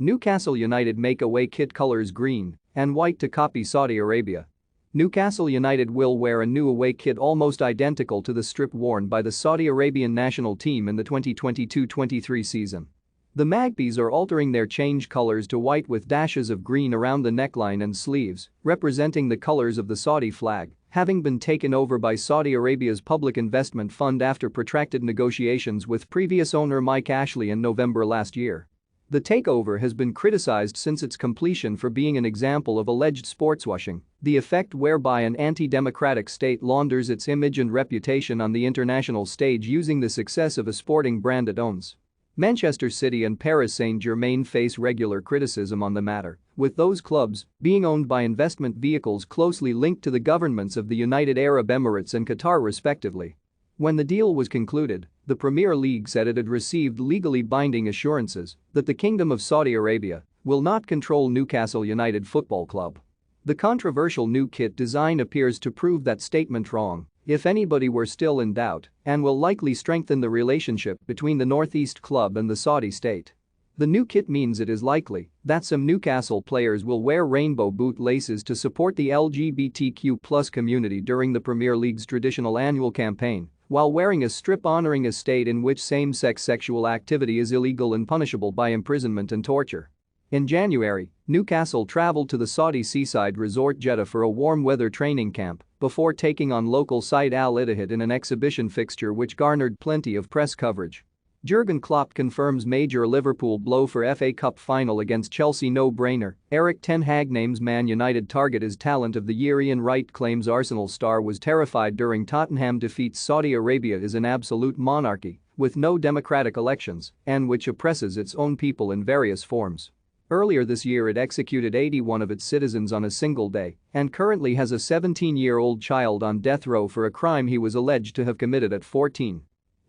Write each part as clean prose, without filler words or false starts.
Newcastle United make away kit colours green and white to copy Saudi Arabia. Newcastle United will wear a new away kit almost identical to the strip worn by the Saudi Arabian national team in the 2022-23 season. The Magpies are altering their change colours to white with dashes of green around the neckline and sleeves, representing the colours of the Saudi flag, having been taken over by Saudi Arabia's public investment fund after protracted negotiations with previous owner Mike Ashley in November last year. The takeover has been criticized since its completion for being an example of alleged sportswashing, the effect whereby an anti-democratic state launders its image and reputation on the international stage using the success of a sporting brand it owns. Manchester City and Paris Saint-Germain face regular criticism on the matter, with those clubs being owned by investment vehicles closely linked to the governments of the United Arab Emirates and Qatar respectively. When the deal was concluded, the Premier League said it had received legally binding assurances that the Kingdom of Saudi Arabia will not control Newcastle United Football Club. The controversial new kit design appears to prove that statement wrong, if anybody were still in doubt, and will likely strengthen the relationship between the Northeast club and the Saudi state. The new kit means it is likely that some Newcastle players will wear rainbow boot laces to support the LGBTQ+ community during the Premier League's traditional annual campaign, while wearing a strip honoring a state in which same-sex sexual activity is illegal and punishable by imprisonment and torture. In January, Newcastle traveled to the Saudi seaside resort Jeddah for a warm-weather training camp before taking on local side Al Ittihad in an exhibition fixture which garnered plenty of press coverage. Jurgen Klopp confirms major Liverpool blow for FA Cup final against Chelsea no-brainer. Erik ten Hag names Man United target as talent of the year. Ian Wright claims Arsenal star was terrified during Tottenham defeats Saudi Arabia is an absolute monarchy with no democratic elections and which oppresses its own people in various forms. Earlier this year it executed 81 of its citizens on a single day and currently has a 17-year-old child on death row for a crime he was alleged to have committed at 14.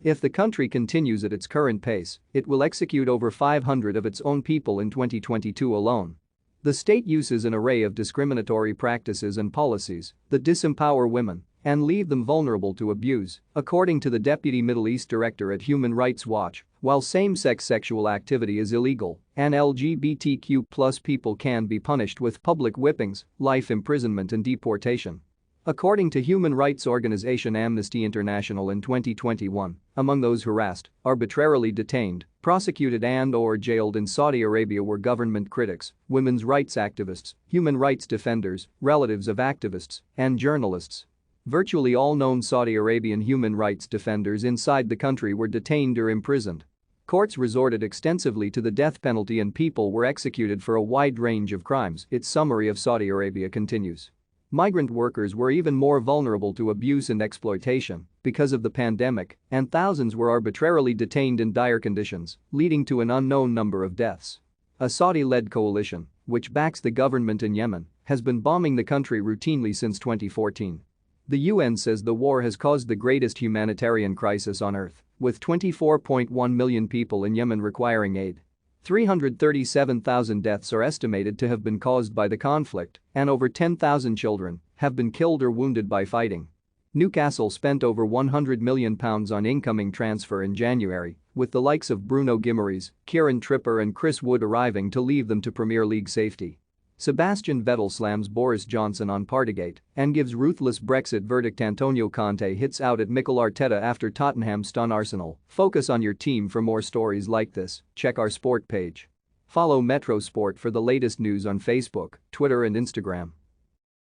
If the country continues at its current pace, it will execute over 500 of its own people in 2022 alone. The state uses an array of discriminatory practices and policies that disempower women and leave them vulnerable to abuse, according to the Deputy Middle East Director at Human Rights Watch. While same-sex sexual activity is illegal, and LGBTQ+ people can be punished with public whippings, life imprisonment and deportation. According to human rights organization Amnesty International in 2021, among those harassed, arbitrarily detained, prosecuted and/or jailed in Saudi Arabia were government critics, women's rights activists, human rights defenders, relatives of activists, and journalists. Virtually all known Saudi Arabian human rights defenders inside the country were detained or imprisoned. Courts resorted extensively to the death penalty and people were executed for a wide range of crimes. Its summary of Saudi Arabia continues. Migrant workers were even more vulnerable to abuse and exploitation because of the pandemic, and thousands were arbitrarily detained in dire conditions, leading to an unknown number of deaths. A Saudi-led coalition, which backs the government in Yemen, has been bombing the country routinely since 2014. The UN says the war has caused the greatest humanitarian crisis on earth, with 24.1 million people in Yemen requiring aid. 337,000 deaths are estimated to have been caused by the conflict, and over 10,000 children have been killed or wounded by fighting. Newcastle spent over £100 million on incoming transfer in January, with the likes of Bruno Guimaraes, Kieran Trippier and Chris Wood arriving to leave them to Premier League safety. Sebastian Vettel slams Boris Johnson on Partygate and gives ruthless Brexit verdict. Antonio Conte hits out at Mikel Arteta after Tottenham stun Arsenal. Focus on your team for more stories like this. Check our sport page. Follow Metro Sport for the latest news on Facebook, Twitter and Instagram.